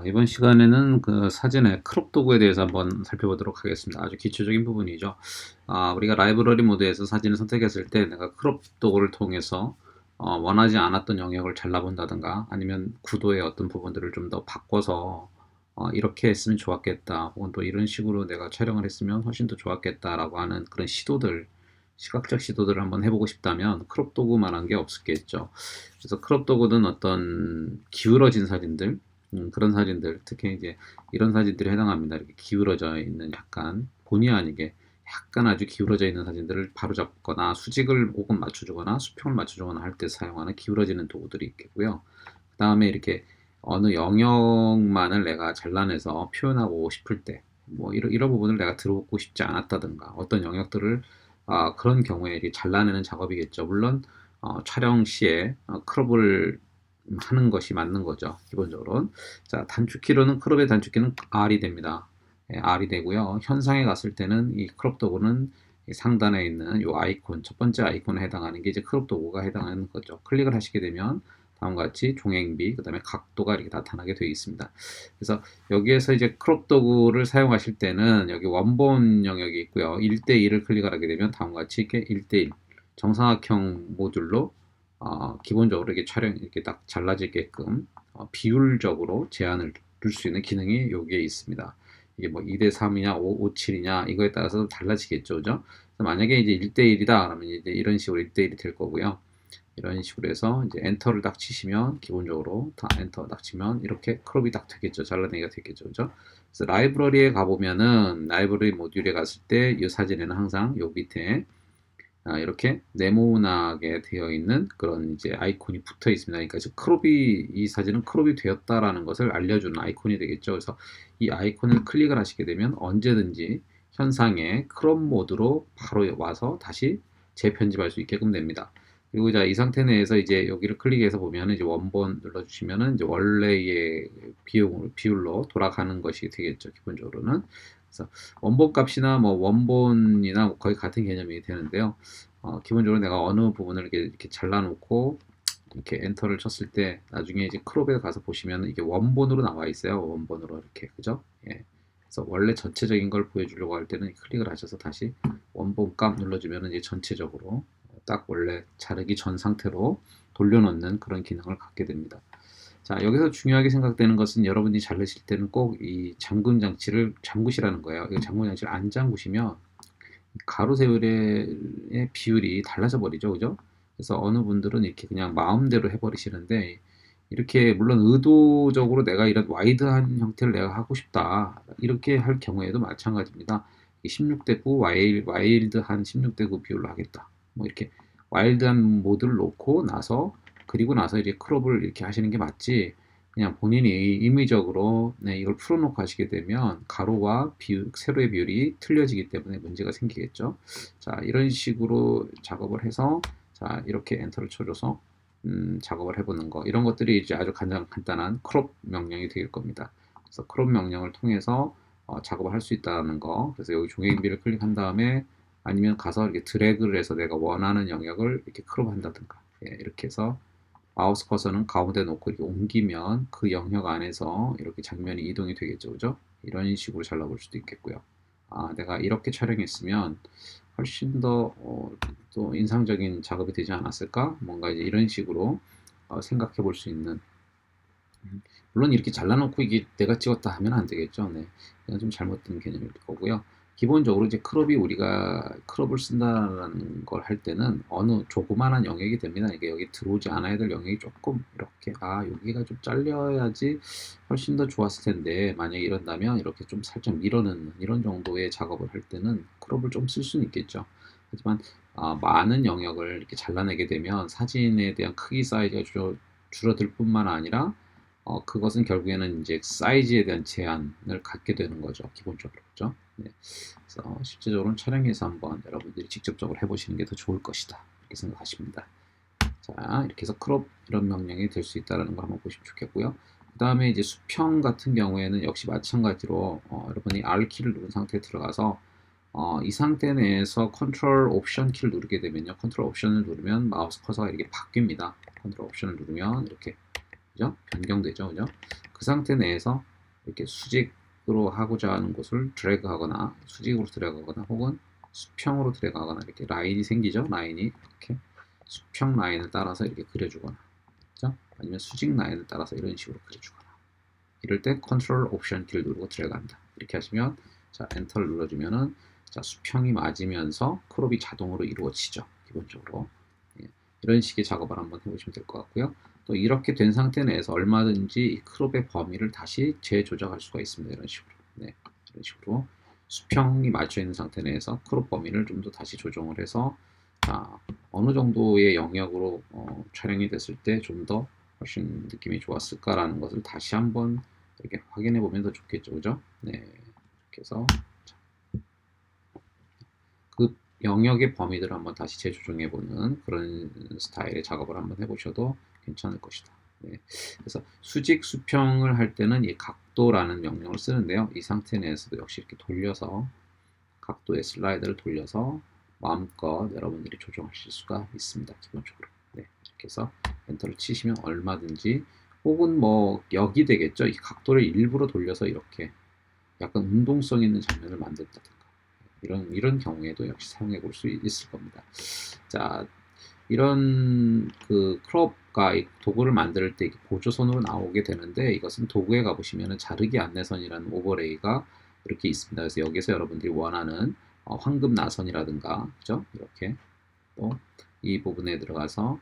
이번 시간에는 그 사진의 크롭 도구에 대해서 한번 살펴보도록 하겠습니다. 아주 기초적인 부분이죠. 우리가 라이브러리 모드에서 사진을 선택했을 때 내가 크롭 도구를 통해서 원하지 않았던 영역을 잘라본다든가 아니면 구도의 어떤 부분들을 좀 더 바꿔서 이렇게 했으면 좋았겠다 혹은 또 이런 식으로 내가 촬영을 했으면 훨씬 더 좋았겠다라고 하는 그런 시도들, 시각적 시도들을 한번 해보고 싶다면 크롭 도구만한 게 없겠죠. 그래서 크롭 도구는 어떤 기울어진 사진들, 그런 사진들, 특히 이제 이런 사진들이 해당합니다. 이렇게 기울어져 있는 약간 본의 아니게 약간 아주 기울어져 있는 사진들을 바로잡거나 수직을 혹은 맞춰주거나 수평을 맞춰주거나 할 때 사용하는 기울어지는 도구들이 있겠고요. 그 다음에 이렇게 어느 영역만을 내가 잘라내서 표현하고 싶을 때, 뭐 이런 부분을 내가 들어오고 싶지 않았다든가 어떤 영역들을 그런 경우에 이렇게 잘라내는 작업이겠죠. 물론 촬영 시에 크롭을 하는 것이 맞는 거죠. 기본적으로. 자, 단축키로는 크롭의 단축키는 R이 됩니다. 예, R이 되고요. 현상에 갔을 때는 이 크롭 도구는 이 상단에 있는 이 아이콘, 첫 번째 아이콘에 해당하는 게 이제 크롭 도구가 해당하는 거죠. 클릭을 하시게 되면 다음과 같이 종횡비, 그 다음에 각도가 이렇게 나타나게 되어 있습니다. 그래서 여기에서 이제 크롭 도구를 사용하실 때는 여기 원본 영역이 있고요. 1대1을 클릭을 하게 되면 다음과 같이 이렇게 1대1 정사각형 모듈로 기본적으로 이렇게 촬영 이렇게 딱 잘라지게끔 비율적으로 제한을 둘 수 있는 기능이 여기에 있습니다. 이게 뭐 2대3이냐 5:7이냐 이거에 따라서 달라지겠죠. 그죠? 만약에 이제 1대1이다 그러면 이제 이런 식으로 1대1이 될 거고요. 이런 식으로 해서 이제 엔터를 딱 치시면 기본적으로 다 엔터 딱 치면 이렇게 크롭이 딱 되겠죠. 잘라내기가 되겠죠. 그죠? 그래서 라이브러리에 가보면은 라이브러리 모듈에 갔을 때 이 사진에는 항상 요 밑에 이렇게 네모나게 되어 있는 그런 이제 아이콘이 붙어 있습니다. 그러니까 크롭이 이 사진은 크롭이 되었다라는 것을 알려주는 아이콘이 되겠죠. 그래서 이 아이콘을 클릭을 하시게 되면 언제든지 현상에 크롭 모드로 바로 와서 다시 재편집할 수 있게끔 됩니다. 그리고 자, 이 상태 내에서 이제 여기를 클릭해서 보면 이제 원본 눌러주시면은 이제 원래의 비율로 돌아가는 것이 되겠죠. 기본적으로는. 그래서 원본 값이나 뭐 원본이나 뭐 거의 같은 개념이 되는데요. 기본적으로 내가 어느 부분을 이렇게 잘라놓고 이렇게 엔터를 쳤을 때 나중에 이제 크롭에 가서 보시면 이게 원본으로 나와 있어요. 원본으로 이렇게 그죠? 예. 그래서 원래 전체적인 걸 보여주려고 할 때는 클릭을 하셔서 다시 원본 값 눌러주면 이제 전체적으로 딱 원래 자르기 전 상태로 돌려놓는 그런 기능을 갖게 됩니다. 자, 여기서 중요하게 생각되는 것은 여러분이 자르실 때는 꼭 이 잠금 장치를 잠그시라는 거예요. 이 잠금 장치를 안 잠그시면 가로 세로의 비율이 달라져 버리죠. 그죠? 그래서 어느 분들은 이렇게 그냥 마음대로 해버리시는데 이렇게 물론 의도적으로 내가 이런 와이드한 형태를 내가 하고 싶다 이렇게 할 경우에도 마찬가지입니다. 16대 9 와일드한 16대 9 비율로 하겠다. 뭐 이렇게 와일드한 모드를 놓고 나서 그리고 나서 이제 크롭을 이렇게 하시는 게 맞지. 그냥 본인이 임의적으로 네, 이걸 풀어놓고 하시게 되면 가로와 세로의 비율이 틀려지기 때문에 문제가 생기겠죠. 자, 이런 식으로 작업을 해서 자, 이렇게 엔터를 쳐줘서 작업을 해보는 거 이런 것들이 이제 아주 가장 간단한 크롭 명령이 되길 겁니다. 그래서 크롭 명령을 통해서 작업을 할 수 있다는 거. 그래서 여기 종횡비를 클릭한 다음에 아니면 가서 이렇게 드래그를 해서 내가 원하는 영역을 이렇게 크롭 한다든가 예, 이렇게 해서 마우스 커서는 가운데 놓고 이렇게 옮기면 그 영역 안에서 이렇게 장면이 이동이 되겠죠, 그죠? 이런 식으로 잘라볼 수도 있겠고요. 내가 이렇게 촬영했으면 훨씬 더 또 인상적인 작업이 되지 않았을까? 뭔가 이제 이런 식으로 생각해 볼 수 있는 물론 이렇게 잘라놓고 이게 내가 찍었다 하면 안 되겠죠. 네. 이건 좀 잘못된 개념일 거고요. 기본적으로 이제 크롭이 우리가 크롭을 쓴다는 걸 할 때는 어느 조그만한 영역이 됩니다. 이게 여기 들어오지 않아야 될 영역이 조금 이렇게 여기가 좀 잘려야지 훨씬 더 좋았을 텐데 만약에 이런다면 이렇게 좀 살짝 밀어넣는 이런 정도의 작업을 할 때는 크롭을 좀 쓸 수는 있겠죠. 하지만 많은 영역을 이렇게 잘라내게 되면 사진에 대한 크기 사이즈가 줄어들 뿐만 아니라 그것은 결국에는 이제 사이즈에 대한 제한을 갖게 되는 거죠. 기본적으로. 그죠? 네. 그래서 실제적으로는 촬영에서 한번 여러분들이 직접적으로 해보시는 게 더 좋을 것이다. 이렇게 생각하십니다. 자, 이렇게 해서 크롭 이런 명령이 될 수 있다는 걸 한번 보시면 좋겠고요. 그 다음에 이제 수평 같은 경우에는 역시 마찬가지로 여러분이 R키를 누른 상태에 들어가서 이 상태 내에서 컨트롤 옵션 키를 누르게 되면요. 컨트롤 옵션을 누르면 마우스 커서가 이렇게 바뀝니다. 컨트롤 옵션을 누르면 이렇게 그죠? 변경되죠, 그죠? 그 상태 내에서 이렇게 수직으로 하고자 하는 곳을 드래그하거나 수직으로 드래그하거나 혹은 수평으로 드래그하거나 이렇게 라인이 생기죠. 라인이 이렇게 수평 라인을 따라서 이렇게 그려주거나, 그죠? 아니면 수직 라인을 따라서 이런 식으로 그려주거나. 이럴 때 컨트롤 옵션 키를 누르고 드래그한다. 이렇게 하시면 자 엔터를 눌러주면은 자 수평이 맞으면서 크롭이 자동으로 이루어지죠. 기본적으로 이런 식의 작업을 한번 해보시면 될 것 같고요. 또 이렇게 된 상태 내에서 얼마든지 이 크롭의 범위를 다시 재조정할 수가 있습니다. 이런 식으로. 네, 이런 식으로 수평이 맞춰 있는 상태 내에서 크롭 범위를 좀 더 다시 조정을 해서 어느 정도의 영역으로 촬영이 됐을 때 좀 더 훨씬 느낌이 좋았을까라는 것을 다시 한번 이렇게 확인해 보면 더 좋겠죠, 그죠? 네, 이렇게 해서 그 영역의 범위들을 한번 다시 재조정해 보는 그런 스타일의 작업을 한번 해보셔도 괜찮을 것이다. 네. 그래서 수직 수평을 할 때는 이 각도라는 명령을 쓰는데요. 이 상태 내에서도 역시 이렇게 돌려서 각도의 슬라이드를 돌려서 마음껏 여러분들이 조정하실 수가 있습니다. 기본적으로. 네. 이렇게 해서 엔터를 치시면 얼마든지 혹은 뭐 역이 되겠죠. 이 각도를 일부러 돌려서 이렇게 약간 운동성 있는 장면을 만든다든가 이런 경우에도 역시 사용해 볼 수 있을 겁니다. 자, 이런 그 크롭과 이 도구를 만들 때 보조선으로 나오게 되는데 이것은 도구에 가보시면 자르기 안내선이라는 오버레이가 이렇게 있습니다. 그래서 여기서 여러분들이 원하는 황금 나선이라든가 그죠? 이렇게 또 이 부분에 들어가서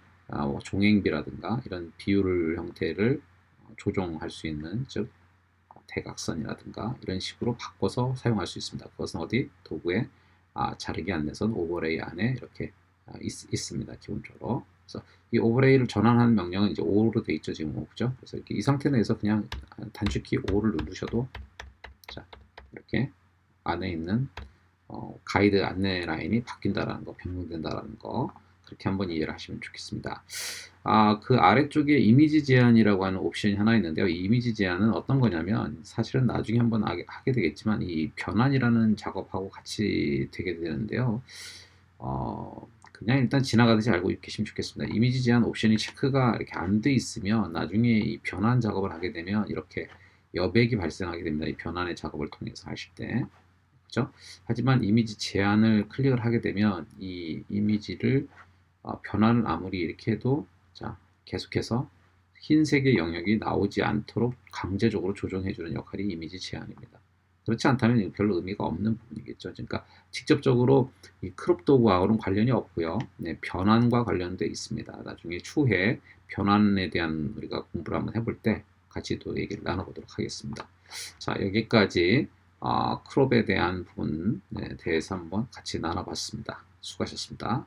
종행비라든가 이런 비율 형태를 조정할 수 있는 즉 대각선이라든가 이런 식으로 바꿔서 사용할 수 있습니다. 그것은 어디 도구에 자르기 안내선 오버레이 안에 이렇게 있습니다. 기본적으로. 그래서 이 오버레이를 전환하는 명령은 이제 O로 되어 있죠. 지금 그죠? 그래서 이렇게 이 상태 내에서 그냥 단축키 O를 누르셔도 자 이렇게 안에 있는 가이드 안내 라인이 바뀐다라는 거, 변경된다라는 거 그렇게 한번 이해를 하시면 좋겠습니다. 그 아래쪽에 이미지 제한이라고 하는 옵션이 하나 있는데요. 이 이미지 제한은 어떤 거냐면 사실은 나중에 한번 하게 되겠지만 이 변환이라는 작업하고 같이 되게 되는데요. 그냥 일단 지나가듯이 알고 계시면 좋겠습니다. 이미지 제한 옵션이 체크가 이렇게 안 돼 있으면 나중에 이 변환 작업을 하게 되면 이렇게 여백이 발생하게 됩니다. 이 변환의 작업을 통해서 하실 때. 그죠? 하지만 이미지 제한을 클릭을 하게 되면 이 이미지를 변환을 아무리 이렇게 해도 자 계속해서 흰색의 영역이 나오지 않도록 강제적으로 조정해주는 역할이 이미지 제한입니다. 그렇지 않다면 별로 의미가 없는 부분이겠죠. 그러니까 직접적으로 이 크롭 도구하고는 관련이 없고요. 네, 변환과 관련돼 있습니다. 나중에 추후에 변환에 대한 우리가 공부를 한번 해볼 때 같이 또 얘기를 나눠보도록 하겠습니다. 자, 여기까지 크롭에 대한 부분에 대해서 한번 같이 나눠봤습니다. 수고하셨습니다.